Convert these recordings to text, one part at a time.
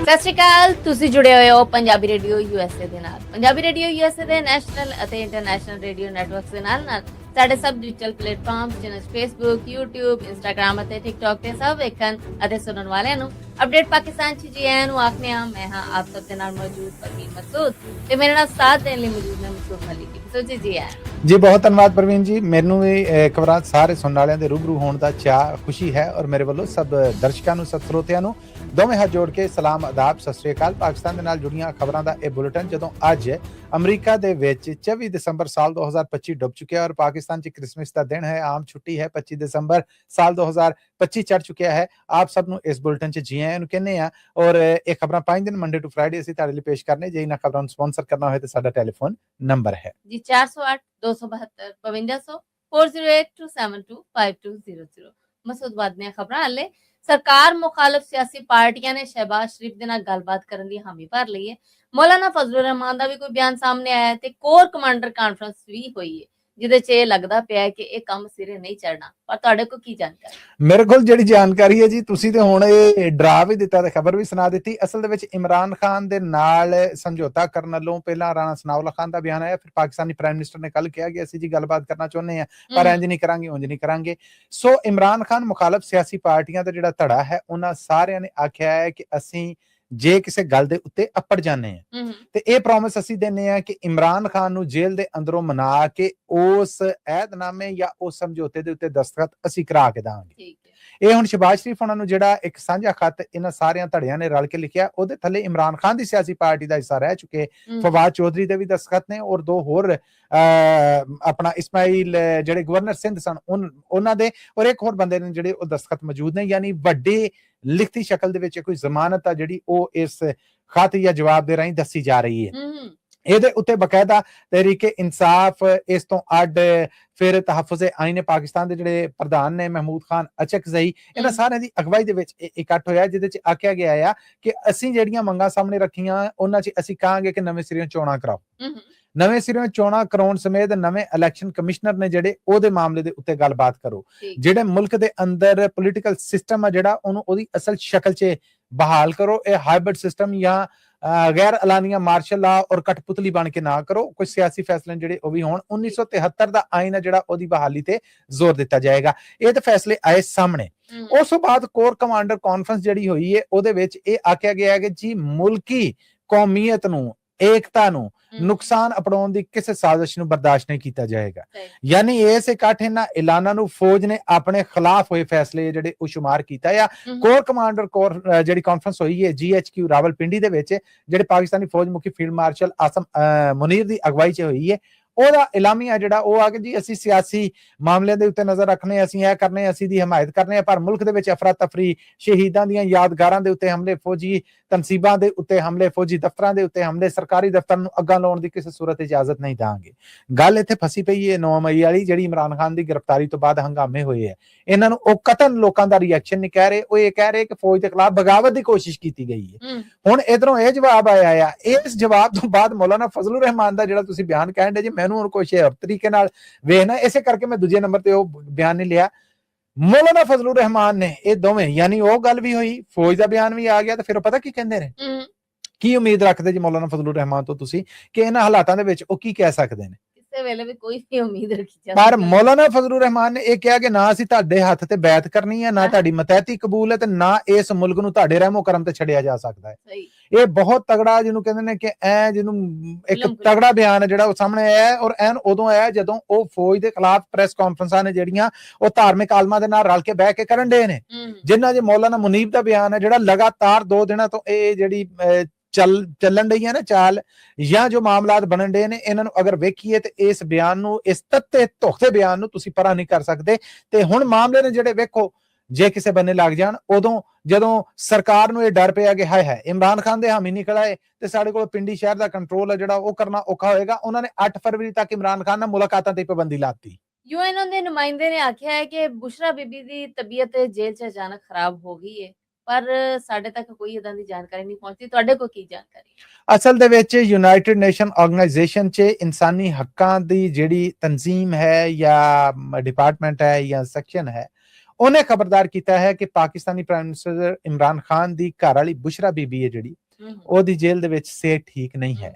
ਸਤਿ ਸ਼੍ਰੀ ਅਕਾਲ। ਤੁਸੀਂ ਜੁੜੇ ਹੋਏ ਹੋ ਪੰਜਾਬੀ ਰੇਡੀਓ USA ਦੇ ਨਾਲ। ਪੰਜਾਬੀ ਰੇਡੀਓ USA ਦੇ ਨੈਸ਼ਨਲ ਅਤੇ ਇੰਟਰਨੈਸ਼ਨਲ ਰੇਡੀਓ ਨੈਟਵਰਕਸ ਦੇ ਨਾਲ ਸਾਡੇ ਸਭ ਡਿਜੀਟਲ ਪਲੇਟਫਾਰਮਸ ਜਿਵੇਂ Facebook, YouTube, Instagram ਅਤੇ TikTok ਤੇ ਸਭ ਵੇਖਣ ਅਤੇ ਸੁਣਨ ਵਾਲਿਆਂ ਨੂੰ ਅਪਡੇਟ ਪਾਕਿਸਤਾਨ 'ਚ ਜੀ ਆਇਆਂ ਨੂੰ ਆਖਦੇ ਹਾਂ। ਮੈਂ ਹਾਂ ਆਪ ਸਭ ਦੇ ਨਾਲ ਮੌਜੂਦ ਪਰਵੀਨ ਮਸੂਦ ਤੇ ਮੇਰੇ ਨਾਲ ਸਾਥ ਦੇਣ ਲਈ ਮੌਜੂਦ ਨੇ ਮਸੂਦ ਮਲਿਕ। ਮਸੂਦ ਜੀ ਆਇਆਂ। ਜੀ ਬਹੁਤ ਧੰਨਵਾਦ ਪ੍ਰਵੀਨ ਜੀ। ਮੈਨੂੰ ਵੀ ਇੱਕ ਵਾਰ ਸਾਰੇ ਸੁਣਨ ਵਾਲਿਆਂ ਦੇ ਰੂਬਰੂ ਹੋਣ ਦਾ ਚਾਅ ਖੁਸ਼ੀ ਹੈ ਔਰ ਮੇਰੇ ਵੱਲੋਂ ਸਭ ਦਰਸ਼ਕਾਂ ਨੂੰ ਸਭ ਸਰੋਤਿਆਂ ਨੂੰ ਦੋਵੇਂ ਹੱਥ ਜੋੜ ਕੇ ਸਲਾਮ ਆਦਾਬ ਸਤਿ ਸ਼੍ਰੀ ਅਕਾਲ। ਪਾਕਿਸਤਾਨ ਦੇ ਨਾਲ ਜੁੜੀਆਂ ਖਬਰਾਂ ਦਾ ਇਹ ਬੁਲੇਟਿਨ ਜਦੋਂ ਅੱਜ ਅਮਰੀਕਾ ਦੇ ਵਿੱਚ 24 ਦਸੰਬਰ ਸਾਲ 2025 ਡੁੱਬ ਚੁੱਕਿਆ ਔਰ ਪਾਕਿਸਤਾਨ 'ਚ ਕ੍ਰਿਸਮਸ ਦਾ ਦਿਨ ਹੈ, ਆਮ ਛੁੱਟੀ ਹੈ। 25 ਦਸੰਬਰ ਸਾਲ 2025 ਚੜ ਚੁੱਕਿਆ ਹੈ। ਆਪ ਸਭ ਨੂੰ ਇਸ ਬੁਲੇਟਿਨ 'ਚ ਜੀ ਆਇਆਂ ਨੂੰ ਕਹਿੰਦੇ ਆ ਔਰ ਇਹ ਖਬਰਾਂ 5 ਦਿਨ ਮੰਡੇ ਟੂ ਫਰਾਈਡੇ ਅਸੀਂ ਤੁਹਾਡੇ ਲਈ ਪੇਸ਼ ਕਰਨੇ। ਜੇ ਇਹਨਾਂ ਖਬਰਾਂ ਨੂੰ ਸਪਾਂਸਰ ਕਰਨਾ ਹੋਏ ਤਾਂ ਸਾਡਾ ਟੈਲੀਫੋਨ ਨੰਬਰ ਹੈ ਜੀ 408 272 5200 4082725200। ਮਸੂਦ ਬਾਦ ਦੀਆਂ ਖਬਰਾਂ ਹਲੇ ਸਰਕਾਰ ਮੁਖਾਲਫ ਸਿਆਸੀ ਪਾਰਟੀਆਂ ਨੇ ਸ਼ਹਿਬਾਜ਼ ਸ਼ਰੀਫ ਦੇ ਨਾਲ ਗੱਲਬਾਤ ਕਰਨ ਦੀ ਹਾਮੀ ਭਰ ਲਈ ਹੈ। ਮੌਲਾਨਾ ਫਜ਼ਲੁਰ ਰਹਿਮਾਨ ਦਾ ਵੀ ਕੋਈ ਬਿਆਨ ਸਾਹਮਣੇ ਆਇਆ ਤੇ ਕੋਰ ਕਮਾਂਡਰ ਕਾਨਫਰੰਸ ਵੀ ਹੋਈ ਹੈ ਜਿਹਦੇ 'ਚ ਇਹ ਲੱਗਦਾ ਪਿਆ ਕਿ ਇਹ ਕੰਮ ਸਿਰੇ ਨਹੀਂ ਚੜਨਾ। ਪਰ ਤੁਹਾਡੇ ਕੋਲ ਕੀ ਜਾਣਕਾਰੀ? ਮੇਰੇ ਕੋਲ ਜਿਹੜੀ ਜਾਣਕਾਰੀ ਹੈ ਜੀ, ਤੁਸੀਂ ਤੇ ਹੁਣ ਇਹ ਡਰਾ ਵੀ ਦਿੱਤਾ ਤੇ ਖਬਰ ਵੀ ਸੁਣਾ ਦਿੱਤੀ। ਅਸਲ ਦੇ ਵਿੱਚ ਇਮਰਾਨ ਖਾਨ ਦੇ ਨਾਲ ਸਮਝੌਤਾ ਕਰਨ ਵੱਲੋਂ ਪਹਿਲਾਂ ਰਾਣਾ ਸਨਾਉਲਾ ਖਾਨ ਦਾ ਬਿਆਨ ਆਇਆ, ਫਿਰ ਪਾਕਿਸਤਾਨੀ ਪ੍ਰਾਈਮ ਮਿਨਿਸਟਰ ਨੇ ਕੱਲ ਕਿਹਾ ਕਿ ਅਸੀਂ ਜੀ ਗੱਲਬਾਤ ਕਰਨਾ ਚਾਹੁੰਦੇ ਹਾਂ ਪਰ ਇੰਜ ਨਹੀਂ ਕਰਾਂਗੇ, ਉਂਝ ਨਹੀਂ ਕਰਾਂਗੇ। ਸੋ ਇਮਰਾਨ ਖਾਨ ਮੁਖਾਲਫ ਸਿਆਸੀ ਪਾਰਟੀਆਂ ਦਾ ਜਿਹੜਾ ਧੜਾ ਹੈ ਉਹਨਾਂ ਸਾਰਿਆਂ ਨੇ ਆਖਿਆ ਹੈ ਕਿ ਅਸੀਂ ਜੇ ਕਿਸੇ ਗੱਲ ਦੇ ਉੱਤੇ ਅੱਪੜ ਜਾਂਦੇ ਆ ਤੇ ਇਹ ਪ੍ਰੋਮਿਸ ਅਸੀਂ ਦਿੰਦੇ ਆ ਕਿ ਇਮਰਾਨ ਖਾਨ ਨੂੰ ਜੇਲ੍ਹ ਦੇ ਅੰਦਰੋਂ ਮਨਾ ਕੇ ਉਸ ਅਹਿਦਨਾਮੇ ਜਾਂ ਉਸ ਸਮਝੌਤੇ ਦੇ ਉੱਤੇ ਦਸਤਖਤ ਅਸੀਂ ਕਰਾ ਕੇ ਦਾਂਗੇ। ਇਹ ਹੁਣ ਸ਼ਹਿਬਾਜ਼ ਸ਼ਰੀਫ ਉਹਨਾਂ ਨੂੰ ਜਿਹੜਾ ਇੱਕ ਸਾਂਝਾ ਖੱਤ ਇਹਨਾਂ ਸਾਰਿਆਂ ਧੜਿਆਂ ਨੇ ਰਲ ਕੇ ਲਿਖਿਆ, ਉਹਦੇ ਥੱਲੇ ਇਮਰਾਨ ਖਾਨ ਦੀ ਸਿਆਸੀ ਪਾਰਟੀ ਦਾ ਹਿੱਸਾ ਰਹਿ ਚੁੱਕੇ ਫਵਾਦ ਚੌਧਰੀ ਦੇ ਵੀ ਦਸਤਖਤ ਨੇ ਔਰ ਦੋ ਹੋਰ ਆਪਣਾ ਇਸਮਾਈਲ ਜਿਹੜੇ ਗਵਰਨਰ ਸਿੰਧ ਸਨ ਉਹਨਾਂ ਦੇ ਔਰ ਇੱਕ ਹੋਰ ਬੰਦੇ ਨੇ ਜਿਹੜੇ ਉਹ ਦਸਤਖਤ ਮੌਜੂਦ ਨੇ। ਯਾਨੀ ਵੱਡੀ ਲਿਖਤੀ ਸ਼ਕਲ ਦੇ ਵਿੱਚ ਕੋਈ ਜ਼ਮਾਨਤ ਆ ਜਿਹੜੀ ਉਹ ਇਸ ਖਤ ਜਾਂ ਜਵਾਬ ਦੇ ਰਾਹੀਂ ਦੱਸੀ ਜਾ ਰਹੀ ਹੈ। ਇਹਦੇ ਉੱਤੇ ਬਕਾਇਦਾ ਤਹਿਰੀਕੇ ਇਨਸਾਫ, ਇਸ ਤੋਂ ਅੱਡ ਫਿਰ ਤਹਫੁਜ਼ੇ ਆਈਨ ਪਾਕਿਸਤਾਨ ਦੇ ਜਿਹੜੇ ਪ੍ਰਧਾਨ ਨੇ ਮਹਿਮੂਦ ਖਾਨ ਅਚਕਜ਼ਈ, ਇਹਨਾਂ ਸਾਰਿਆਂ ਦੀ ਅਗਵਾਈ ਦੇ ਵਿੱਚ ਇਕੱਠ ਹੋਇਆ ਜਿਹਦੇ 'ਚ ਆਖਿਆ ਗਿਆ ਆ ਕਿ ਅਸੀਂ ਜਿਹੜੀਆਂ ਮੰਗਾਂ ਸਾਹਮਣੇ ਰੱਖੀਆਂ ਉਹਨਾਂ 'ਚ ਅਸੀਂ ਕਹਾਂਗੇ ਕਿ ਨਵੇਂ ਸਿਰਿਓਂ ਚੋਣਾਂ ਕਰਾਓ। ਨਵੇਂ ਸਿਰਿਓਂ ਚੋਣਾਂ ਕਰਾਉਣ ਸਮੇਤ ਨਵੇਂ ਇਲੈਕਸ਼ਨ ਕਮਿਸ਼ਨਰ ਨੇ ਜਿਹੜੇ ਉਹਦੇ ਮਾਮਲੇ ਦੇ ਉੱਤੇ ਗੱਲਬਾਤ ਕਰੋ। ਜਿਹੜੇ ਮੁਲਕ ਦੇ ਅੰਦਰ ਪੋਲੀਟੀਕਲ ਸਿਸਟਮ ਆ ਜਿਹੜਾ ਉਹਨੂੰ ਉਹਦੀ ਅਸਲ ਸ਼ਕਲ 'ਚ ਬਹਾਲ ਕਰੋ। ਇਹ ਹਾਈਬ੍ਰਿਡ ਸਿਸਟਮ ਜਾਂ ਗੈਰ ਐਲਾਨੀਆ ਮਾਰਸ਼ਲ ਲਾ ਔਰ ਕਠਪੁਤਲੀ ਬਣ ਕੇ ਨਾ ਕਰੋ। ਕੁਝ ਸਿਆਸੀ ਫੈਸਲੇ ਜਿਹੜੇ ਉਹ ਵੀ ਹੋਣ। 1973 ਦਾ ਆਈਨ ਹੈ ਜਿਹੜਾ ਉਹਦੀ ਬਹਾਲੀ ਤੇ ਜ਼ੋਰ ਦਿੱਤਾ ਜਾਏਗਾ। ਇਹ ਤੇ ਫੈਸਲੇ ਆਏ ਸਾਹਮਣੇ। ਉਸ ਤੋਂ ਬਾਅਦ ਕੋਰ ਕਮਾਂਡਰ ਕਾਨਫਰੰਸ ਜਿਹੜੀ ਹੋਈ ਹੈ ਉਹਦੇ ਵਿੱਚ ਇਹ ਆਖਿਆ ਗਿਆ ਹੈ ਕਿ ਜੀ ਮੁਲਕੀ ਕੌਮੀਅਤ ਨੂੰ, ਏਕਤਾ ਨੂੰ ਨੁਕਸਾਨ ਅਪਣਾਉਣ ਦੀ ਕਿਸੇ ਸਾਜ਼ਿਸ਼ ਨੂੰ ਬਰਦਾਸ਼ਤ ਨਹੀਂ ਕੀਤਾ ਜਾਏਗਾ। ਯਾਨੀ ਇਸ ਇਕੱਠ ਇਹਨਾਂ ਐਲਾਨਾਂ ਨੂੰ ਫੌਜ ਨੇ ਆਪਣੇ ਖਿਲਾਫ ਹੋਏ ਫੈਸਲੇ ਜਿਹੜੇ ਉਹ ਸ਼ੁਮਾਰ ਕੀਤਾ ਆ। ਕੋਰ ਕਮਾਂਡਰ ਕੋਰ ਜਿਹੜੀ ਕਾਨਫਰੰਸ ਹੋਈ ਹੈ GHQ ਰਾਵਲਪਿੰਡੀ ਦੇ ਵਿੱਚ, ਜਿਹੜੇ ਪਾਕਿਸਤਾਨੀ ਫੌਜ ਮੁਖੀ ਫੀਲਡ ਮਾਰਸ਼ਲ ਆਸਮ ਮੁਨੀਰ ਦੀ ਅਗਵਾਈ 'ਚ ਹੋਈ ਹੈ, ਉਹਦਾ ਇਲਾਮੀਆ ਜਿਹੜਾ ਉਹ ਆ ਕਿ ਜੀ ਅਸੀਂ ਸਿਆਸੀ ਮਾਮਲਿਆਂ ਦੇ ਉੱਤੇ ਨਜ਼ਰ ਰੱਖਣੇ, ਅਸੀਂ ਇਹ ਕਰਨੇ, ਅਸੀਂ ਦੀ ਹਮਾਇਤ ਕਰਨੇ, ਪਰ ਮੁਲਕ ਦੇ ਵਿੱਚ ਅਫਰਾ ਤਫਰੀ, ਸ਼ਹੀਦਾਂ ਦੀਆਂ ਯਾਦਗਾਰਾਂ ਦੇ ਉੱਤੇ ਹਮਲੇ, ਫੌਜੀ ਤਨਸੀਬਾਂ ਦੇ ਉੱਤੇ ਹਮਲੇ, ਫੌਜੀ ਦਫ਼ਤਰਾਂ ਦੇ ਉੱਤੇ ਹਮਲੇ, ਸਰਕਾਰੀ ਦਫ਼ਤਰਾਂ ਨੂੰ ਅੱਗਾਂ ਲਾਉਣ ਦੀ ਕਿਸੇ ਸੂਰਤ ਇਜਾਜ਼ਤ ਨਹੀਂ ਦਾਂਗੇ। ਗੱਲ ਇੱਥੇ ਫਸੀ ਪਈ ਹੈ 9 ਮਈ ਵਾਲੀ, ਜਿਹੜੀ ਇਮਰਾਨ ਖਾਨ ਦੀ ਗ੍ਰਿਫਤਾਰੀ ਤੋਂ ਬਾਅਦ ਹੰਗਾਮੇ ਹੋਏ ਹੈ। ਇਹਨਾਂ ਨੂੰ ਉਹ ਕਤਲ ਲੋਕਾਂ ਦਾ ਰਿਐਕਸ਼ਨ ਨਹੀਂ ਕਹਿ ਰਹੇ, ਉਹ ਇਹ ਕਹਿ ਰਹੇ ਕਿ ਫੌਜ ਦੇ ਖਿਲਾਫ ਬਗਾਵਤ ਦੀ ਕੋਸ਼ਿਸ਼ ਕੀਤੀ ਗਈ ਹੈ। ਹੁਣ ਇਧਰੋਂ ਇਹ ਜਵਾਬ ਆਇਆ ਆ। ਇਸ ਜਵਾਬ ਤੋਂ ਬਾਅਦ ਮੌਲਾਨਾ ਫਜ਼ਲੁਰ ਰਹਿਮਾਨ ਦਾ ਜਿਹੜਾ ਤੁਸੀਂ ਬਿਆਨ ਕਹਿਣ ਦੇ ਜੀ, ਮੈਨੂੰ ਹੁਣ ਕੁਛ ਤਰੀਕੇ ਨਾਲ ਵੇਖਣਾ, ਇਸੇ ਕਰਕੇ ਮੈਂ ਦੂਜੇ ਨੰਬਰ ਤੇ ਉਹ ਬਿਆਨ ਨਹੀਂ ਲਿਆ। ਮੌਲਾਨਾ ਫਜ਼ਲੁਰ ਰਹਿਮਾਨ ਨੇ ਇਹ ਦੋਵੇਂ, ਯਾਨੀ ਉਹ ਗੱਲ ਵੀ ਹੋਈ, ਫੌਜ ਦਾ ਬਿਆਨ ਵੀ ਆ ਗਿਆ, ਤੇ ਫਿਰ ਪਤਾ ਕੀ ਕਹਿੰਦੇ ਨੇ, ਕੀ ਉਮੀਦ ਰੱਖਦੇ ਜੀ ਮੌਲਾਨਾ ਫਜ਼ਲੁਰ ਰਹਿਮਾਨ ਤੋਂ ਤੁਸੀਂ ਕਿ ਇਹਨਾਂ ਹਾਲਾਤਾਂ ਦੇ ਵਿੱਚ ਉਹ ਕੀ ਕਹਿ ਸਕਦੇ ਨੇ? ਵੇਲੇ ਵੀ ਕੋਈ ਨਹੀਂ ਉਮੀਦ ਰੱਖੀ ਜਾ ਪਰ ਮੌਲਾਨਾ ਫਜ਼ਲੁਰ ਰਹਿਮਾਨ ਨੇ ਇਹ ਕਿਹਾ ਕਿ ਨਾ ਅਸੀਂ ਤੁਹਾਡੇ ਹੱਥ ਤੇ ਬੈਤ ਕਰਨੀ ਹੈ, ਨਾ ਤੁਹਾਡੀ ਮਤਹਿਤੀ ਕਬੂਲ ਹੈ, ਤੇ ਨਾ ਇਸ ਮੁਲਕ ਨੂੰ ਤੁਹਾਡੇ ਰਹਿਮੋ ਕਰਮ ਤੇ ਛੱਡਿਆ ਜਾ ਸਕਦਾ ਹੈ। ਇਹ ਬਹੁਤ ਤਗੜਾ, ਜਿਹਨੂੰ ਕਹਿੰਦੇ ਨੇ ਕਿ ਜਿਹਨੂੰ ਇੱਕ ਤਗੜਾ ਬਿਆਨ ਹੈ ਜਿਹੜਾ ਉਹ ਸਾਹਮਣੇ ਆਇਆ, ਔਰ ਐਨ ਉਦੋਂ ਆਇਆ ਜਦੋਂ ਉਹ ਫੌਜ ਦੇ ਖਿਲਾਫ ਪ੍ਰੈਸ ਕਾਨਫਰੰਸਾਂ ਨੇ ਜਿਹੜੀਆਂ ਉਹ ਧਾਰਮਿਕ ਆਲਮਾਂ ਦੇ ਨਾਲ ਰਲ ਕੇ ਬਹਿ ਕੇ ਕਰਨ ਦੇ ਨੇ, ਜਿਨ੍ਹਾਂ 'ਚ ਮੌਲਾਨਾ ਮੁਨੀਬ ਦਾ ਬਿਆਨ ਹੈ ਜਿਹੜਾ ਲਗਾਤਾਰ 2 ਦਿਨਾਂ ਤੋਂ ਇਹ ਜਿਹੜੀ ਚੱਲਣ ਰਹੀ ਹੈ ਨਾ ਚਾਲ ਜਾਂ ਜੋ ਮਾਮਲਾਤ ਬਣਨ ਦੇ ਨੇ, ਇਹਨਾਂ ਨੂੰ ਅਗਰ ਵੇਖੀਏ ਤੇ ਇਸ ਬਿਆਨ ਨੂੰ, ਇਸ ਤੱਤੇ ਧੋਖੇ ਬਿਆਨ ਨੂੰ ਤੁਸੀਂ ਪਰਾਂ ਨਹੀਂ ਕਰ ਸਕਦੇ। ਤੇ ਹੁਣ ਮਾਮਲੇ ਨੇ ਜਿਹੜੇ ਵੇਖੋ ਜੇ ਕਿਸੇ ਬੰਨੇ ਲੱਗ ਜਾਣ, ਉਦੋਂ ਜਦੋਂ ਸਰਕਾਰ ਨੂੰ ਇਹ ਡਰ ਪਿਆ ਕਿ ਹਾਏ ਹਾਏ ਇਮਰਾਨ ਖਾਨ ਦੇ ਹਾਮੀ ਨਿਕਲ ਆਏ ਤੇ ਸਾਡੇ ਕੋਲ ਪਿੰਡੀ ਸ਼ਹਿਰ ਦਾ ਕੰਟਰੋਲ ਹੈ ਜਿਹੜਾ ਉਹ ਕਰਨਾ ਔਖਾ ਹੋਏਗਾ। ਉਹਨਾਂ ਨੇ 8 ਫਰਵਰੀ ਤੱਕ ਇਮਰਾਨ ਖਾਨ ਨਾਲ ਮੁਲਾਕਾਤਾਂ ਤੇ ਪਾਬੰਦੀ ਲਾਤੀ। UN ਦੇ ਨੁਮਾਇੰਦੇ ਨੇ ਆਖਿਆ ਹੈ ਕਿ ਬੁਸ਼ਰਾ ਬੀਬੀ ਦੀ ਤਬੀਅਤ ਜੇਲ੍ਹ 'ਚ ਅਚਾਨਕ ਖਰਾਬ ਹੋ ਗਈ ਹੈ, ਪਰ ਸਾਡੇ ਤੱਕ ਕੋਈ ਇਦਾਂ ਦੀ ਜਾਣਕਾਰੀ ਨਹੀਂ ਪਹੁੰਚੀ। ਤੁਹਾਡੇ ਕੋਲ ਕੀ ਜਾਣਕਾਰੀ? ਅਸਲ ਦੇ ਵਿੱਚ ਯੂਨਾਈਟਿਡ ਨੇਸ਼ਨ ਆਰਗੇਨਾਈਜੇਸ਼ਨ 'ਚ ਇਨਸਾਨੀ ਹੱਕਾਂ ਦੀ ਜਿਹੜੀ ਤਨਜ਼ੀਮ ਹੈ ਜਾਂ ਡਿਪਾਰਟਮੈਂਟ ਹੈ ਜਾਂ ਸੈਕਸ਼ਨ ਹੈ, ਉਹਨੇ ਖਬਰਦਾਰ ਕੀਤਾ ਹੈ ਕਿ ਪਾਕਿਸਤਾਨੀ ਪ੍ਰਾਈਮ ਮਿਨਿਸਟਰ ਇਮਰਾਨ ਖਾਨ ਦੀ ਘਰ ਵਾਲੀ ਬੁਸ਼ਰਾ ਬੀਬੀ ਹੈ ਜਿਹੜੀ ਉਹਦੀ ਜੇਲ੍ਹ ਦੇ ਵਿੱਚ ਸਿਹਤ ਠੀਕ ਨਹੀਂ ਹੈ,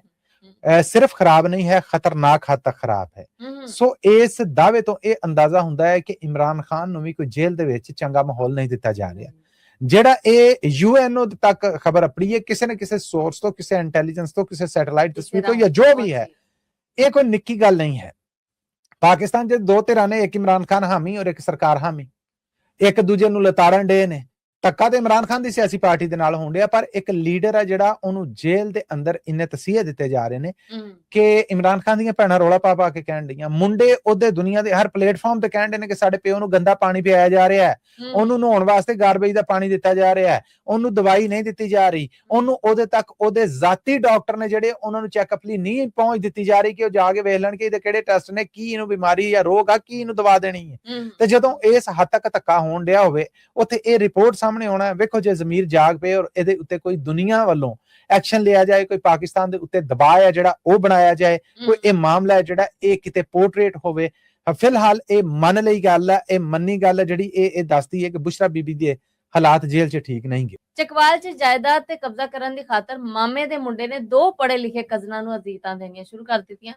ਸਿਰਫ ਖਰਾਬ ਨਹੀਂ ਹੈ, ਖਤਰਨਾਕ ਹੱਦ ਤੱਕ ਖਰਾਬ ਹੈ। ਸੋ ਇਸ ਦਾਅਵੇ ਤੋਂ ਇਹ ਅੰਦਾਜ਼ਾ ਹੁੰਦਾ ਹੈ ਕਿ ਇਮਰਾਨ ਖਾਨ ਨੂੰ ਵੀ ਕੋਈ ਜੇਲ੍ਹ ਦੇ ਵਿੱਚ ਚੰਗਾ ਮਾਹੌਲ ਨਹੀਂ ਦਿੱਤਾ ਜਾ ਰਿਹਾ। ਜਿਹੜਾ ਇਹ UNO ਤੱਕ ਖਬਰ ਆਪਣੀ ਹੈ ਕਿਸੇ ਨਾ ਕਿਸੇ ਸੋਰਸ ਤੋਂ, ਕਿਸੇ ਇੰਟੈਲੀਜੈਂਸ ਤੋਂ, ਕਿਸੇ ਸੈਟੇਲਾਈਟ ਤਸਵੀਰ ਤੋਂ ਜਾਂ ਜੋ ਵੀ ਹੈ, ਇਹ ਕੋਈ ਨਿੱਕੀ ਗੱਲ ਨਹੀਂ ਹੈ। ਪਾਕਿਸਤਾਨ 'ਚ ਦੋ ਧਿਰਾਂ ਨੇ, ਇੱਕ ਇਮਰਾਨ ਖਾਨ ਹਾਮੀ ਔਰ ਇੱਕ ਸਰਕਾਰ ਹਾਮੀ, ਇੱਕ ਦੂਜੇ ਨੂੰ ਲਤਾੜਨ ਡੇ ਨੇ। ਧੱਕਾ ਤੇ ਇਮਰਾਨ ਖਾਨ ਦੀ ਸਿਆਸੀ ਪਾਰਟੀ ਦੇ ਨਾਲ ਹੋਣ ਡਿਆ, ਪਰ ਇੱਕ ਲੀਡਰ ਹੈ ਜਿਹੜਾ ਉਹਨੂੰ ਜੇਲ੍ਹ ਦੇ ਅੰਦਰ ਇੰਨੇ ਤਸੀਹੇ ਦਿੱਤੇ ਜਾ ਰਹੇ ਨੇ ਕਿ ਇਮਰਾਨ ਖਾਨ ਦੀਆਂ ਭੈਣਾਂ ਰੌਲਾ ਪਾ ਪਾ ਕੇ ਕਹਿਣ ਡੀਆਂ, ਮੁੰਡੇ ਉਹਦੇ ਦੁਨੀਆ ਦੇ ਹਰ ਪਲੇਟਫਾਰਮ ਤੇ ਕਹਿਣ ਡੇ ਨੇ ਕਿ ਸਾਡੇ ਪਿਓ ਨੂੰ ਗੰਦਾ ਪਾਣੀ ਪਿਆਇਆ ਜਾ ਰਿਹਾ ਹੈ, ਉਹਨੂੰ ਨਹਾਉਣ ਵਾਸਤੇ ਗਾਰਬੇਜ ਦਾ ਪਾਣੀ ਦਿੱਤਾ ਜਾ ਰਿਹਾ ਹੈ, ਉਹਨੂੰ ਦਵਾਈ ਨਹੀਂ ਦਿੱਤੀ ਜਾ ਰਹੀ, ਉਹਨੂੰ ਉਹਦੇ ਤੱਕ ਉਹਦੇ ਜ਼ਾਤੀ ਡਾਕਟਰ ਨੇ ਜਿਹੜੇ ਉਹਨਾਂ ਨੂੰ ਚੈੱਕਅਪ ਲਈ ਨਹੀਂ ਪਹੁੰਚ ਦਿੱਤੀ ਜਾ ਰਹੀ ਕਿ ਉਹ ਜਾ ਕੇ ਵੇਖ ਲੈਣ ਕਿ ਇਹਦੇ ਕਿਹੜੇ ਟੈਸਟ ਨੇ, ਕੀ ਇਹਨੂੰ ਬਿਮਾਰੀ ਜਾਂ ਰੋਗ ਆ, ਕੀ ਇਹਨੂੰ ਦਵਾ ਦੇਣੀ ਹੈ। ਤੇ ਜਦੋਂ ਇਸ ਹੱਦ ਤੱਕ ਧੱਕਾ ਹੋਣ ਡਿਆ ਹੋਵੇ, ਉੱਥੇ ਇਹ ਰਿਪੋਰਟ ਸਾਹਮਣੇ ਆਉਣਾ ਹੈ। ਵੇਖੋ, ਜੇ ਜ਼ਮੀਰ ਜਾਗ ਪਏ ਔਰ ਇਹਦੇ ਉੱਤੇ ਕੋਈ ਦੁਨੀਆ ਵੱਲੋਂ ਐਕਸ਼ਨ ਲਿਆ ਜਾਏ, ਕੋਈ ਪਾਕਿਸਤਾਨ ਦੇ ਉੱਤੇ ਦਬਾਅ ਹੈ ਜਿਹੜਾ ਉਹ ਬਣਾਇਆ ਜਾਏ, ਕੋਈ ਇਹ ਮਾਮਲਾ ਹੈ ਜਿਹੜਾ ਇਹ ਕਿਤੇ ਪੋਰਟਰੇਟ ਹੋਵੇ। ਫਿਲਹਾਲ ਇਹ ਮੰਨ ਲਈ ਗੱਲ ਹੈ, ਇਹ ਮੰਨੀ ਗੱਲ ਹੈ ਜਿਹੜੀ ਇਹ ਦੱਸਦੀ ਹੈ ਕਿ ਬੁਸ਼ਰਾ ਬੀਬੀ ਦੇ ਹਾਲਾਤ ਜੇਲ੍ਹ 'ਚ ਠੀਕ ਨਹੀਂ ਗਏ। ਚਕਵਾਲ 'ਚ ਜਾਇਦਾਦ ਤੇ ਕਬਜ਼ਾ ਕਰਨ ਦੀ ਖਾਤਰ ਮਾਮੇ ਦੇ ਮੁੰਡੇ ਨੇ ਦੋ ਪੜ੍ਹੇ ਲਿਖੇ ਕਜ਼ਨਾਂ ਨੂੰ ਅਜ਼ੀਤਾਂ ਦੇਣੀਆਂ ਸ਼ੁਰੂ ਕਰ ਦਿੱਤੀਆਂ।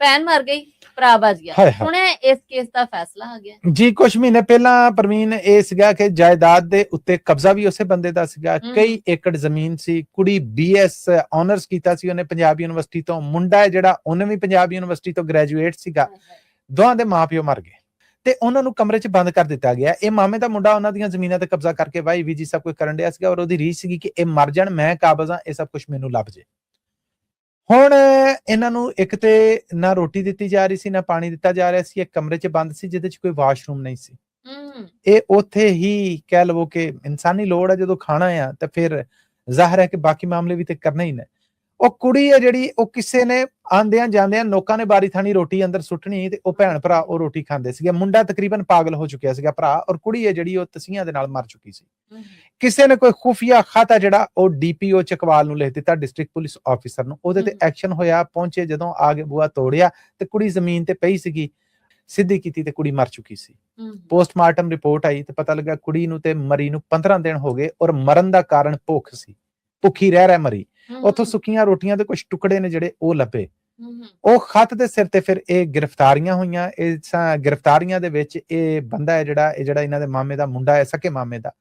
ਭੈਣ ਮਰ ਗਈ, ਭਰਾ ਬਚ ਗਿਆ। ਹੁਣ ਇਸ ਕੇਸ ਦਾ ਫੈਸਲਾ ਆ ਗਿਆ ਜੀ। ਕੁਝ ਮਹੀਨੇ ਪਹਿਲਾਂ ਪ੍ਰਵੀਨ ਇਹ ਸੀਗਾ ਕਿ ਜਾਇਦਾਦ ਦੇ ਉੱਤੇ ਕਬਜ਼ਾ ਵੀ ਉਸੇ ਬੰਦੇ ਦਾ ਸੀਗਾ, ਕਈ ਏਕੜ ਜ਼ਮੀਨ ਸੀ। ਕੁੜੀ BS ਆਨਰਸ ਕੀਤਾ ਸੀ ਉਹਨੇ ਪੰਜਾਬ ਯੂਨੀਵਰਸਿਟੀ ਤੋਂ, ਮੁੰਡਾ ਹੈ ਜਿਹੜਾ ਉਹਨੇ ਵੀ ਪੰਜਾਬ ਯੂਨੀਵਰਸਿਟੀ ਤੋਂ ਗ੍ਰੈਜੂਏਟ ਸੀਗਾ। ਦੋਹਾਂ ਦੇ ਮਾਪਿਓ ਮਰ ਗਏ ਤੇ ਉਹਨਾਂ ਨੂੰ ਕਮਰੇ 'ਚ ਬੰਦ ਕਰ ਦਿੱਤਾ ਗਿਆ। ਇਹ ਮਾਮੇ ਦਾ ਮੁੰਡਾ ਉਹਨਾਂ ਦੀਆਂ ਜ਼ਮੀਨਾਂ ਤੇ ਕਬਜ਼ਾ ਕਰਕੇ ਵਾਈ ਵੀ ਜੀ ਸਭ ਕੁਝ ਕਰਨ ਡਿਆ ਸੀਗਾ ਔਰ ਉਹਦੀ ਰੀਝ ਸੀਗੀ ਕਿ ਇਹ ਮਰ ਜਾਣ, ਮੈਂ ਕਾਬਜ਼ ਹਾਂ, ਇਹ ਸਭ ਕੁਝ ਮੈਨੂੰ ਲੱਭ ਜੇ। ਹੁਣ ਇਹਨਾਂ ਨੂੰ ਇੱਕ ਤੇ ਨਾ ਰੋਟੀ ਦਿੱਤੀ ਜਾ ਰਹੀ ਸੀ, ਨਾ ਪਾਣੀ ਦਿੱਤਾ ਜਾ ਰਿਹਾ ਸੀ। ਇੱਕ ਕਮਰੇ 'ਚ ਬੰਦ ਸੀ ਜਿਹਦੇ 'ਚ ਕੋਈ ਵਾਸ਼ਰੂਮ ਨਹੀਂ ਸੀ। ਇਹ ਉੱਥੇ ਹੀ ਕਹਿ ਲਵੋ ਕਿ ਇਨਸਾਨੀ ਲੋੜ ਹੈ, ਜਦੋਂ ਖਾਣਾ ਆ ਤਾਂ ਫਿਰ ਜ਼ਾਹਿਰ ਹੈ ਕਿ ਬਾਕੀ ਮਾਮਲੇ ਵੀ ਤੇ ਕਰਨੇ ਹੀ ਨੇ। ਉਹ ਕੁੜੀ ਹੈ ਜਿਹੜੀ, ਉਹ ਕਿਸੇ ਨੇ ਆਂਦਿਆਂ ਜਾਂਦਿਆਂ ਲੋਕਾਂ ਨੇ ਬਾਰੀ ਥਾਣੀ ਰੋਟੀ ਅੰਦਰ ਸੁੱਟਣੀ ਤੇ ਉਹ ਭੈਣ ਭਰਾ ਉਹ ਰੋਟੀ ਖਾਂਦੇ ਸੀਗੇ। ਮੁੰਡਾ ਤਕਰੀਬਨ ਪਾਗਲ ਹੋ ਚੁੱਕਿਆ ਸੀਗਾ ਭਰਾ, ਔਰ ਕੁੜੀ ਹੈ ਜਿਹੜੀ ਉਹ ਤਸੀਹਾਂ ਦੇ ਨਾਲ ਮਰ ਚੁੱਕੀ ਸੀ। ਕਿਸੇ ਨੇ ਕੋਈ ਖੁਫੀਆ ਖਾਤਾ ਜਿਹੜਾ ਉਹ DPO ਚਕਵਾਲ ਨੂੰ ਲਿਖ ਦਿੱਤਾ, ਡਿਸਟ੍ਰਿਕਟ ਪੁਲਿਸ ਆਫੀਸਰ ਨੂੰ। ਉਹਦੇ ਤੇ ਐਕਸ਼ਨ ਹੋਇਆ, ਪਹੁੰਚੇ, ਜਦੋਂ ਆ ਕੇ ਬੂਹਾ ਤੋੜਿਆ ਤੇ ਕੁੜੀ ਜ਼ਮੀਨ ਤੇ ਪਈ ਸੀਗੀ, ਸਿੱਧੀ ਕੀਤੀ ਤੇ ਕੁੜੀ ਮਰ ਚੁੱਕੀ ਸੀ। ਪੋਸਟਮਾਰਟਮ ਰਿਪੋਰਟ ਆਈ ਤੇ ਪਤਾ ਲੱਗਾ ਕੁੜੀ ਨੂੰ ਤੇ ਮਰੀ ਨੂੰ 15 ਦਿਨ ਹੋ ਗਏ ਔਰ ਮਰਨ ਦਾ ਕਾਰਨ ਭੁੱਖ ਸੀ, ਭੁੱਖੀ ਰਹਿ ਮਰੀ। ਉੱਥੋਂ ਸੁੱਕੀਆਂ ਰੋਟੀਆਂ ਦੇ ਕੁਝ ਟੁਕੜੇ ਨੇ ਜਿਹੜੇ ਉਹ ਲੱਭੇ। ਉਹ ਖੱਤ ਦੇ ਸਿਰ ਤੇ ਫਿਰ ਇਹ ਗ੍ਰਿਫਤਾਰੀਆਂ ਹੋਈਆਂ। ਇਸ ਗ੍ਰਿਫਤਾਰੀਆਂ ਦੇ ਵਿੱਚ ਇਹ ਬੰਦਾ ਹੈ ਜਿਹੜਾ ਇਹਨਾਂ ਦੇ ਮਾਮੇ ਦਾ ਮੁੰਡਾ ਹੈ, ਸਕੇ ਮਾਮੇ ਦਾ,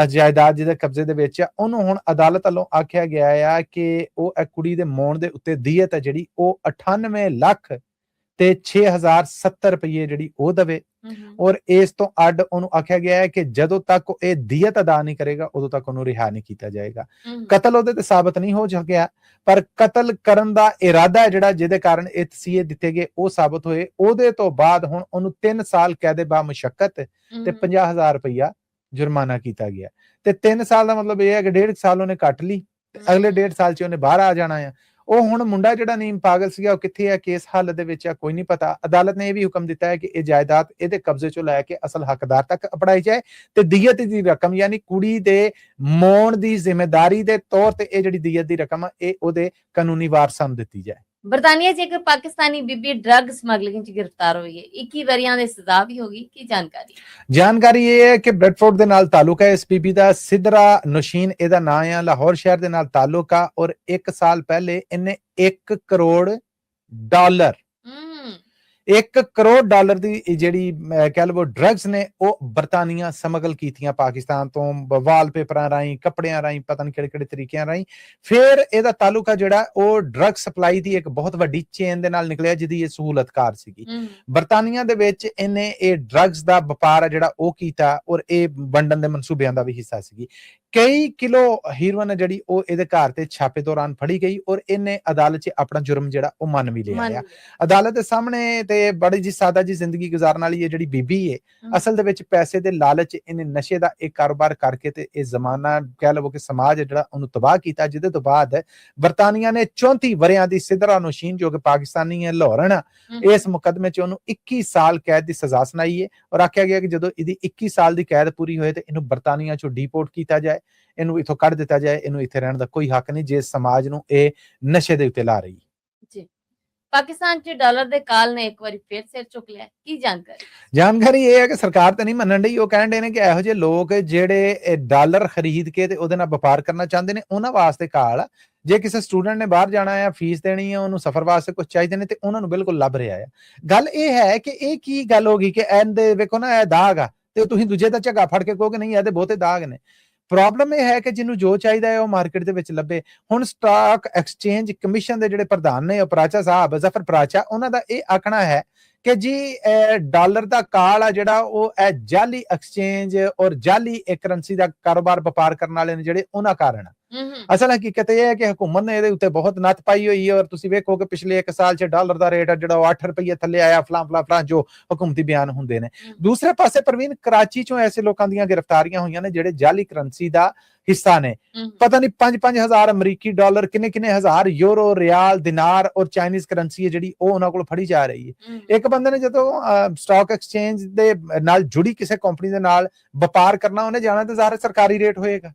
ਜਾਇਦਾਦ ਜਿਹਦੇ ਕਬਜ਼ੇ ਦੇ ਵਿੱਚ, ਉਹਨੂੰ ਹੁਣ ਅਦਾਲਤ ਵੱਲੋਂ ਆਖਿਆ ਗਿਆ ਆ ਕਿ ਉਹ ਇਹ ਕੁੜੀ ਦੇ ਮੌਣ ਦੇ ਉੱਤੇ ਦੀਅਤ ਹੈ ਜਿਹੜੀ ਉਹ 98 ਲੱਖ ਤੇ 6070 ਰੁਪਏ ਜਿਹੜੀ ਉਹ ਦਵੇ। ਔਰ ਇਸ ਤੋਂ ਅੱਡ ਉਹਨੂੰ ਆਖਿਆ ਗਿਆ ਹੈ ਕਿ ਜਦੋਂ ਤੱਕ ਇਹ ਦੀਅਤ ਅਦਾ ਨਹੀਂ ਕਰੇਗਾ ਉਦੋਂ ਤੱਕ ਉਹਨੂੰ ਰਿਹਾ ਨਹੀਂ ਕੀਤਾ ਜਾਏਗਾ। ਕਤਲ ਉਹਦੇ ਤੇ ਸਾਬਤ ਨਹੀਂ ਹੋ ਸਕਿਆ, ਪਰ ਕਤਲ ਕਰਨ ਦਾ ਇਰਾਦਾ ਹੈ ਜਿਹੜਾ ਜਿਹਦੇ ਕਾਰਨ ਇਹ ਤਸੀਹੇ ਦਿੱਤੇ ਗਏ ਉਹ ਸਾਬਤ ਹੋਏ। ਉਹਦੇ ਤੋਂ ਬਾਅਦ ਹੁਣ ਉਹਨੂੰ 3 ਸਾਲ ਕੈਦ ਬਾ ਮੁਸ਼ੱਕਤ ਤੇ 50,000 ਰੁਪਇਆ ਜੁਰਮਾਨਾ ਕੀਤਾ ਗਿਆ। ਤੇ 3 ਸਾਲ ਦਾ ਮਤਲਬ ਇਹ ਹੈ ਕਿ 1.5 ਸਾਲ ਉਹਨੇ ਕੱਟ ਲਈ, ਅਗਲੇ 1.5 ਸਾਲ 'ਚ ਉਹਨੇ ਬਾਹਰ ਆ ਜਾਣਾ ਆ। ਉਹ ਹੁਣ ਮੁੰਡਾ ਜਿਹੜਾ ਨੀਮ ਪਾਗਲ ਸੀਗਾ ਉਹ ਕਿੱਥੇ ਹੈ, ਕੇਸ ਹਾਲਤ ਦੇ ਵਿੱਚ ਆ, ਕੋਈ ਨਹੀਂ ਪਤਾ। ਅਦਾਲਤ ਨੇ ਇਹ ਵੀ ਹੁਕਮ ਦਿੱਤਾ ਹੈ ਕਿ ਇਹ ਜਾਇਦਾਦ ਇਹਦੇ ਕਬਜ਼ੇ 'ਚੋਂ ਲੈ ਕੇ ਅਸਲ ਹੱਕਦਾਰ ਤੱਕ ਅਪੜਾਈ ਜਾਏ ਤੇ ਦੀਅਤ ਦੀ ਰਕਮ ਯਾਨੀ ਕੁੜੀ ਦੇ ਮੌਣ ਦੀ ਜ਼ਿੰਮੇਦਾਰੀ ਦੇ ਤੌਰ ਤੇ ਇਹ ਜਿਹੜੀ ਦੀਅਤ ਦੀ ਰਕਮ ਇਹ ਉਹਦੇ ਕਾਨੂੰਨੀ ਵਾਰਸਾਂ ਨੂੰ ਦਿੱਤੀ ਜਾਏ। ਬਰਤਾਨੀਆ 'ਚ ਇੱਕ ਪਾਕਿਸਤਾਨੀ ਬੀਬੀ ਡਰੱਗ ਸਮਗਲਿੰਗ 'ਚ ਗ੍ਰਿਫਤਾਰ ਹੋਈ ਹੈ। 21 ਵਰਿਆਂ ਦੀ ਸਜ਼ਾ ਵੀ ਹੋਗੀ। ਕੀ ਜਾਣਕਾਰੀ ਇਹ ਹੈ ਕਿ ਬ੍ਰੈਡਫੋਰਡ ਦੇ ਨਾਲ ਤਾਲੁਕ ਹੈ ਇਸ ਬੀਬੀ ਦਾ। ਸਿਦਰਾ ਨੌਸ਼ੀਨ ਇਹਦਾ ਨਾਂ ਆ, ਲਾਹੌਰ ਸ਼ਹਿਰ ਦੇ ਨਾਲ ਤਾਲੁਕ ਆ ਔਰ 1 ਸਾਲ ਪਹਿਲੇ ਇਹਨੇ $1 ਕਰੋੜ 1 ਕਰੋੜ ਡਾਲਰ ਦੀ ਜਿਹੜੀ ਕਹਿ ਲਵੋ ਡਰੱਗਸ ਨੇ ਉਹ ਬਰਤਾਨੀਆ ਸਮਗਲ ਕੀਤੀਆਂ ਪਾਕਿਸਤਾਨ ਤੋਂ, ਵਾਲਪੇਪਰਾਂ ਰਾਹੀਂ, ਕੱਪੜਿਆਂ ਰਾਹੀਂ, ਪਤਾ ਨਹੀਂ ਕਿਹੜੇ ਤਰੀਕਿਆਂ ਰਾਹੀਂ। ਫਿਰ ਇਹਦਾ ਤਾਲੁਕ ਆ ਜਿਹੜਾ ਉਹ ਡਰੱਗ ਸਪਲਾਈ ਦੀ ਇੱਕ ਬਹੁਤ ਵੱਡੀ ਚੇਨ ਦੇ ਨਾਲ ਨਿਕਲਿਆ ਜਿਹਦੀ ਇਹ ਸਹੂਲਤਕਾਰ ਸੀਗੀ। ਬਰਤਾਨੀਆ ਦੇ ਵਿੱਚ ਇਹਨੇ ਇਹ ਡਰੱਗਸ ਦਾ ਵਪਾਰ ਆ ਜਿਹੜਾ ਉਹ ਕੀਤਾ ਔਰ ਇਹ ਵੰਡਣ ਦੇ ਮਨਸੂਬਿਆਂ ਦਾ ਵੀ ਹਿੱਸਾ ਸੀਗੀ। ਕਈ ਕਿਲੋ ਹੀਰੋਇਨ ਜਿਹੜੀ ਉਹ ਇਹਦੇ ਘਰ ਤੇ ਛਾਪੇ ਦੌਰਾਨ ਫੜੀ ਗਈ ਔਰ ਇਹਨੇ ਅਦਾਲਤ 'ਚ ਆਪਣਾ ਜੁਰਮ ਜਿਹੜਾ ਉਹ ਮੰਨ ਵੀ ਲਿਆ। ਅਦਾਲਤ ਦੇ ਸਾਹਮਣੇ ਤੇ ਬੜੀ ਜੀ ਸਾਦਾ ਜੀ ਜ਼ਿੰਦਗੀ ਗੁਜ਼ਾਰਨ ਵਾਲੀ ਇਹ ਜਿਹੜੀ ਬੀਬੀ ਹੈ, ਅਸਲ ਦੇ ਵਿੱਚ ਪੈਸੇ ਦੇ ਲਾਲਚ ਇਹਨੇ ਨਸ਼ੇ ਦਾ ਇੱਕ ਕਾਰੋਬਾਰ ਕਰਕੇ ਤੇ ਇਹ ਜ਼ਮਾਨਾ ਕਹਿ ਲਵੋ ਕਿ ਸਮਾਜ ਜਿਹੜਾ ਉਹਨੂੰ ਤਬਾਹ ਕੀਤਾ, ਜਿਹਦੇ ਤੋਂ ਬਾਅਦ ਬਰਤਾਨੀਆ ਨੇ 34 ਵਰਿਆਂ ਦੀ ਸਿਦਰਾ ਨੌਸ਼ੀਨ ਜੋ ਕਿ ਪਾਕਿਸਤਾਨੀ ਹੈ, ਲਾਹੌਰਨ, ਇਸ ਮੁਕੱਦਮੇ 'ਚ ਉਹਨੂੰ 21 ਸਾਲ ਕੈਦ ਦੀ ਸਜ਼ਾ ਸੁਣਾਈ ਹੈ ਔਰ ਆਖਿਆ ਗਿਆ ਕਿ ਜਦੋਂ ਇਹਦੀ 21 ਸਾਲ ਦੀ ਕੈਦ ਪੂਰੀ ਹੋਏ ਤੇ ਇਹਨੂੰ ਬਰਤਾਨੀਆ 'ਚੋਂ ਡੀਪੋਰਟ ਕੀਤਾ ਜਾਏ, ਇਹਨੂੰ ਇਥੋਂ ਕੱਢ ਦਿੱਤਾ ਜਾਏ। ਇਹਨੂੰ ਇੱਥੇ ਰਹਿਣ ਦਾ ਕੋਈ ਹੱਕ ਨਹੀਂ ਜੇ ਸਮਾਜ ਨੂੰ ਇਹ ਨਸ਼ੇ ਦੇ ਉੱਤੇ ਲਾ ਰਹੀ। ਪਾਕਿਸਤਾਨ 'ਚ ਡਾਲਰ ਦੇ ਕਾਲ ਨੇ ਇੱਕ ਵਾਰੀ ਫੇਰ ਸਿਰ ਚੁੱਕ ਲਿਆ, ਕੀ ਜਾਣਕਾਰੀ ਇਹ ਹੈ ਕਿ ਸਰਕਾਰ ਤਾਂ ਨਹੀਂ ਮੰਨਣ ਡਈ। ਉਹ ਕਹਿਣ ਡੇ ਨੇ ਕਿ ਇਹੋ ਜਿਹੇ ਲੋਕ ਜਿਹੜੇ ਡਾਲਰ ਖਰੀਦ ਕੇ ਤੇ ਉਹਦੇ ਨਾਲ ਵਪਾਰ ਕਰਨਾ ਚਾਹੁੰਦੇ ਨੇ ਉਹਨਾਂ ਵਾਸਤੇ ਕਾਲ ਆ। ਜੇ ਕਿਸੇ ਸਟੂਡੈਂਟ ਨੇ ਬਾਹਰ ਜਾਣਾ ਆ, ਫੀਸ ਦੇਣੀ ਆ, ਉਹਨੂੰ ਸਫ਼ਰ ਵਾਸਤੇ ਕੁਝ ਚਾਹੀਦੇ ਨੇ ਤੇ ਉਹਨਾਂ ਨੂੰ ਬਿਲਕੁਲ ਲੱਭ ਰਿਹਾ ਆ। ਗੱਲ ਇਹ ਹੈ ਕਿ ਇਹ ਕੀ ਗੱਲ ਹੋ ਗਈ ਕਿ ਇਹਦੇ ਵੇਖੋ ਨਾ, ਇਹ ਦਾਗ ਆ ਤੇ ਤੁਸੀਂ ਦੂਜੇ ਦਾ ਝੱਗਾ ਫੜ ਕੇ ਕਹੋਗੇ ਨਹੀਂ ਇਹਦੇ ਬਹੁਤੇ ਦਾਗ ਨੇ। ਪ੍ਰੋਬਲਮ ਇਹ ਹੈ ਕਿ ਜਿਹਨੂੰ ਜੋ ਚਾਹੀਦਾ ਹੈ ਉਹ ਮਾਰਕੀਟ ਦੇ ਵਿੱਚ ਲੱਭੇ। ਹੁਣ ਸਟਾਕ ਐਕਸਚੇਂਜ ਕਮਿਸ਼ਨ ਦੇ ਜਿਹੜੇ ਪ੍ਰਧਾਨ ਨੇ ਪਰਾਚਾ ਸਾਹਿਬ, ਜ਼ਫਰ ਪਰਾਚਾ, ਉਹਨਾਂ ਦਾ ਇਹ ਆਖਣਾ ਹੈ ਕਿ ਜੀ ਡਾਲਰ ਦਾ ਕਾਲ ਆ ਜਿਹੜਾ ਉਹ ਜਾਲੀ ਐਕਸਚੇਂਜ ਔਰ ਜਾਲੀ ਕਰੰਸੀ ਦਾ ਕਾਰੋਬਾਰ ਵਪਾਰ ਕਰਨ ਵਾਲੇ ਨੇ ਜਿਹੜੇ ਉਹਨਾਂ ਕਾਰਨ। ਅਸਲ ਹਕੀਕਤ ਇਹ ਹੈ ਕਿ ਹਕੂਮਤ ਨੇ ਇਹਦੇ ਉੱਤੇ ਬਹੁਤ ਨੱਥ ਪਾਈ ਹੋਈ ਹੈ ਔਰ ਤੁਸੀਂ ਵੇਖੋ ਕਿ ਪਿਛਲੇ 1 ਸਾਲ 'ਚ ਡਾਲਰ ਦਾ ਰੇਟ ਜਿਹੜਾ ਉਹ 8 ਰੁਪਏ ਥੱਲੇ ਆਇਆ, ਫਲਾਂ ਜੋ ਹਕੂਮਤੀ ਬਿਆਨ ਹੁੰਦੇ ਨੇ। ਦੂਸਰੇ ਪਾਸੇ ਪ੍ਰਵੀਨ, ਕਰਾਚੀ 'ਚੋਂ ਐਸੇ ਲੋਕਾਂ ਦੀਆਂ ਗ੍ਰਿਫਤਾਰੀਆਂ ਹੋਈਆਂ ਨੇ ਜਿਹੜੇ ਜਾਲੀ ਕਰੰਸੀ ਦਾ ਹਿੱਸਾ ਨੇ। ਪਤਾ ਨਹੀਂ 5-5 ਹਜ਼ਾਰ ਅਮਰੀਕੀ ਡਾਲਰ, ਕਿੰਨੇ ਹਜ਼ਾਰ ਯੂਰੋ, ਰਿਆਲ, ਦਿਨਾਰ ਔਰ ਚਾਈਨੀਜ਼ ਕਰੰਸੀ ਹੈ ਜਿਹੜੀ ਉਹ ਉਹਨਾਂ ਕੋਲ ਫੜੀ ਜਾ ਰਹੀ ਹੈ। ਇੱਕ ਬੰਦੇ ਨੇ ਜਦੋਂ ਸਟਾਕ ਐਕਸਚੇਂਜ ਦੇ ਨਾਲ ਜੁੜੀ ਕਿਸੇ ਕੰਪਨੀ ਦੇ ਨਾਲ ਵਪਾਰ ਕਰਨਾ, ਉਹਨੇ ਜਾਣਾ ਤੇ ਜ਼ਾਹਰ ਸਰਕਾਰੀ ਰੇਟ ਹੋਏਗਾ।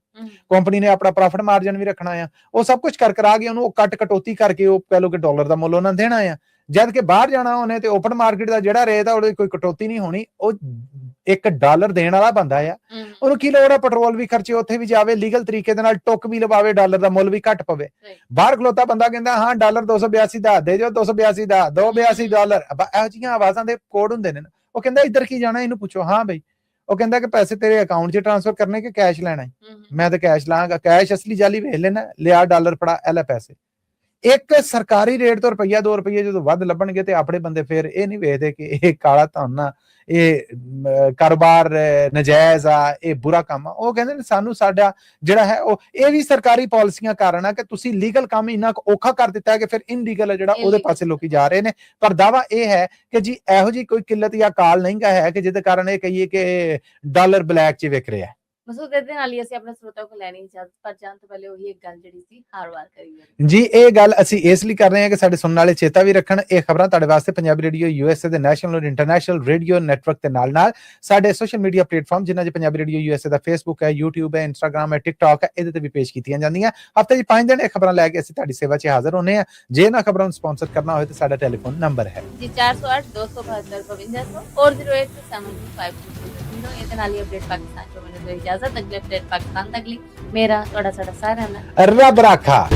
ਕੰਪਨੀ ਨੇ ਆਪਣਾ ਪ੍ਰੋਫਿਟ ਮਾਰਜਨ ਵੀ ਰੱਖਣਾ ਆ, ਉਹ ਸਭ ਕੁਝ ਕਰਾ ਕੇ ਉਹਨੂੰ ਕਟੌਤੀ ਕਰਕੇ ਉਹ ਕਹ ਲੋ ਕਿ ਡਾਲਰ ਦਾ ਮੁੱਲ ਉਹਨਾਂ ਦੇਣਾ ਆ। ਜਦ ਕਿ ਬਾਹਰ ਜਾਣਾ ਉਹਨੇ ਤੇ ਓਪਨ ਮਾਰਕੀਟ ਦਾ ਜਿਹੜਾ ਰੇਟ ਆ ਉਹਦੇ ਕੋਈ ਕਟੌਤੀ ਨਹੀਂ ਹੋਣੀ। ਉਹ $1 ਦੇਣ ਵਾਲਾ ਬੰਦਾ ਆ, ਉਹਨੂੰ ਕੀ ਲੋੜ ਆ ਪੈਟਰੋਲ ਵੀ ਖਰਚੇ, ਉੱਥੇ ਵੀ ਜਾਵੇ, ਲੀਗਲ ਤਰੀਕੇ ਦੇ ਨਾਲ ਟੁੱਕ ਵੀ ਲਵਾਵੇ, ਡਾਲਰ ਦਾ ਮੁੱਲ ਵੀ ਘੱਟ ਪਵੇ। ਬਾਹਰ ਖਲੋਤਾ ਬੰਦਾ ਕਹਿੰਦਾ ਹਾਂ ਡਾਲਰ 282 ਦਾ ਦੇ ਜਾਓ, 282 ਦਾ, $282। ਇਹੋ ਜਿਹੀਆਂ ਆਵਾਜ਼ਾਂ ਦੇ ਕੋਡ ਹੁੰਦੇ ਨੇ। ਉਹ ਕਹਿੰਦਾ ਇੱਧਰ ਕੀ ਜਾਣਾ, ਇਹਨੂੰ ਪੁੱਛੋ। ਹਾਂ ਬਈ, ਉਹ ਕਹਿੰਦਾ ਕਿ ਪੈਸੇ ਤੇਰੇ ਅਕਾਊਂਟ 'ਚ ਟ੍ਰਾਂਸਫਰ ਕਰਨੇ ਕਿ ਕੈਸ਼ ਲੈਣਾ ਹੈ? ਮੈਂ ਤਾਂ ਕੈਸ਼ ਲਾਂਗਾ। ਕੈਸ਼ ਅਸਲੀ ਜਾਲੀ ਵੇਖ ਲੈਣਾ, ਲਿਆ ਡਾਲਰ ਫੜਾ, ਇਹ ਲੈ ਪੈਸੇ। ਇੱਕ ਸਰਕਾਰੀ ਰੇਟ ਤੋਂ ਰੁਪਈਆ 2 ਰੁਪਈਏ ਜਦੋਂ ਵੱਧ ਲੱਭਣਗੇ ਤੇ ਆਪਣੇ ਬੰਦੇ ਫਿਰ ਇਹ ਨਹੀਂ ਵੇਖਦੇ ਕਿ ਇਹ ਕਾਲਾ ਧਨ ਆ, ਇਹ ਕਾਰੋਬਾਰ ਨਜਾਇਜ਼ ਆ, ਇਹ ਬੁਰਾ ਕੰਮ ਆ। ਉਹ ਕਹਿੰਦੇ ਨੇ ਸਾਨੂੰ ਸਾਡਾ ਜਿਹੜਾ ਹੈ ਉਹ, ਇਹ ਵੀ ਸਰਕਾਰੀ ਪਾਲਿਸੀਆਂ ਕਾਰਨ ਆ ਕਿ ਤੁਸੀਂ ਲੀਗਲ ਕੰਮ ਇੰਨਾ ਔਖਾ ਕਰ ਦਿੱਤਾ ਹੈ ਕਿ ਫਿਰ ਇਨਲੀਗਲ ਜਿਹੜਾ ਉਹਦੇ ਪਾਸੇ ਲੋਕੀ ਜਾ ਰਹੇ ਨੇ। ਪਰ ਦਾਵਾ ਇਹ ਹੈ ਕਿ ਜੀ ਇਹੋ ਜਿਹੀ ਕੋਈ ਕਿੱਲਤ ਜਾਂ ਕਾਲ ਨਹੀਂ ਹੈ ਕਿ ਜਿਹਦੇ ਕਾਰਨ ਇਹ ਕਹੀਏ ਕਿ ਡਾਲਰ ਬਲੈਕ 'ਚ ਵਿਕ ਰਿਹਾ। ਮਸੂਦ, ਇਹਦੇ ਨਾਲ ਹੀ ਅਸੀਂ ਆਪਣੇ ਸਰੋਤਿਆਂ ਕੋਲ ਲੈਣੀ ਇਜਾਜ਼ਤ, ਪਰ ਜਾਣ ਤੋਂ ਪਹਿਲੇ ਉਹੀ ਇੱਕ ਗੱਲ ਜਿਹੜੀ ਸੀ ਹਰ ਵਾਰ ਕਰੀਏ ਜੀ। ਇਹ ਗੱਲ ਅਸੀਂ ਇਸ ਲਈ ਕਰ ਰਹੇ ਹਾਂ ਕਿ ਸਾਡੇ ਸੁਣਨ ਵਾਲੇ ਚੇਤਾ ਵੀ ਰੱਖਣ, ਇਹ ਖਬਰਾਂ ਤੁਹਾਡੇ ਵਾਸਤੇ ਪੰਜਾਬੀ ਰੇਡੀਓ USA ਦੇ ਨੈਸ਼ਨਲ ਔਰ ਇੰਟਰਨੈਸ਼ਨਲ ਰੇਡੀਓ ਨੈਟਵਰਕ ਦੇ ਨਾਲ ਸਾਡੇ ਸੋਸ਼ਲ ਮੀਡੀਆ ਪਲੇਟਫਾਰਮ ਜਿਨ੍ਹਾਂ 'ਚ ਪੰਜਾਬੀ ਰੇਡੀਓ USA ਦਾ ਫੇਸਬੁੱਕ ਹੈ, YouTube ਹੈ, Instagram ਹੈ, TikTok ਹੈ, ਇਹਦੇ ਤੇ ਵੀ ਪੇਸ਼ ਕੀਤੀਆਂ ਜਾਂਦੀਆਂ। ਹਫ਼ਤੇ 'ਚ 5 ਦਿਨ ਇਹ ਖਬਰਾਂ ਲੈ ਕੇ ਅਸੀਂ ਤੁਹਾਡੀ ਸੇਵਾ 'ਚ ਹਾਜ਼ਰ ਹੁੰਦੇ ਹਾਂ। ਜੇ ਇਹਨਾਂ ਖਬਰਾਂ ਨੂੰ ਸਪਾਂਸਰ ਕਰਨਾ ਹੋਵੇ ਤਾਂ ਸਾਡਾ ਟੈਲੀਫੋਨ ਨੰਬਰ ਹੈ ਜੀ 408 272 5200 और 0827252 ਇਹਦੇ ਨਾਲ ਹੀ ਅਪਡੇਟ ਪਾਕਿਸਤਾਨ ਚੋਂ ਮੈਨੂੰ ਇਜਾਜ਼ਤ। ਅਗਲੇ ਅਪਡੇਟ ਪਾਕਿਸਤਾਨ ਤੱਕ ਲਈ ਮੇਰਾ ਤੁਹਾਡਾ ਸਾਡਾ ਸਾਰਿਆਂ ਦਾ ਰੱਬ ਰਾਖਾ।